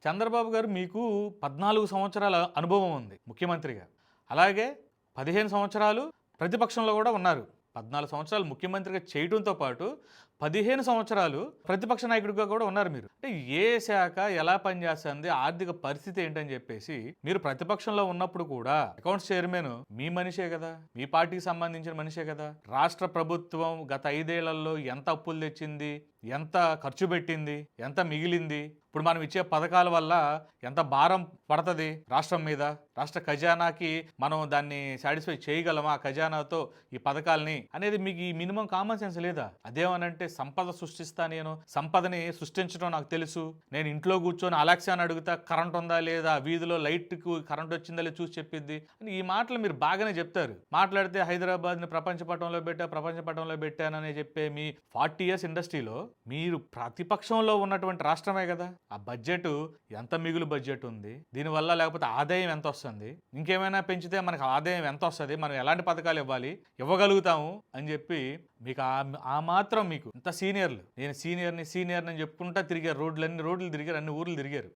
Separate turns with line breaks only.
చంద్రబాబు గారు మీకు 14 సంవత్సరాల అనుభవం ఉంది ముఖ్యమంత్రిగా. అలాగే 15 సంవత్సరాలు ప్రతిపక్షంలో కూడా ఉన్నారు. 14 సంవత్సరాలు ముఖ్యమంత్రిగా చేయడంతో పాటు 15 సంవత్సరాలు ప్రతిపక్ష నాయకుడిగా కూడా ఉన్నారు మీరు. అంటే ఏ శాఖ ఎలా పనిచేస్తుంది, ఆర్థిక పరిస్థితి ఏంటని చెప్పేసి మీరు ప్రతిపక్షంలో ఉన్నప్పుడు కూడా అకౌంట్స్ చైర్మన్ మీ మనిషే కదా, మీ పార్టీకి సంబంధించిన మనిషే కదా. రాష్ట్ర ప్రభుత్వం గత 5 ఏళ్లలో ఎంత అప్పులు తెచ్చింది, ఎంత ఖర్చు పెట్టింది, ఎంత మిగిలింది, ఇప్పుడు మనం ఇచ్చే పథకాల వల్ల ఎంత భారం పడుతుంది రాష్ట్రం మీద, రాష్ట్ర ఖజానాకి మనం దాన్ని సాటిస్ఫై చేయగలమా ఖజానాతో ఈ పథకాలని అనేది మీకు ఈ మినిమం కామన్ సెన్స్ లేదా? అదేమనంటే సంపద సృష్టిస్తా, నేను సంపదని సృష్టించడం నాకు తెలుసు, నేను ఇంట్లో కూర్చొని అలెక్సాని అడుగుతా కరెంట్ ఉందా లేదా, వీధిలో లైట్కు కరెంట్ వచ్చిందా లేదా చూసి చెప్పిద్ది అని ఈ మాటలు మీరు బాగానే చెప్తారు. మాట్లాడితే హైదరాబాద్ని ప్రపంచ పటంలో పెట్టానని చెప్పే మీ 40 years ఇండస్ట్రీలో మీరు ప్రతిపక్షంలో ఉన్నటువంటి రాష్ట్రమే కదా. ఆ బడ్జెట్ ఎంత మిగులు బడ్జెట్ ఉంది, దీనివల్ల లేకపోతే ఆదాయం ఎంత వస్తుంది, ఇంకేమైనా పెంచితే మనకు ఆదాయం ఎంత వస్తుంది, మనం ఎలాంటి పథకాలు ఇవ్వగలుగుతాము అని చెప్పి మీకు ఆ మాత్రం మీకు ఇంత సీనియర్లు, నేను సీనియర్ని అని చెప్పుకుంటా తిరిగారు, రోడ్లు తిరిగారు, అన్ని ఊర్లు తిరిగారు.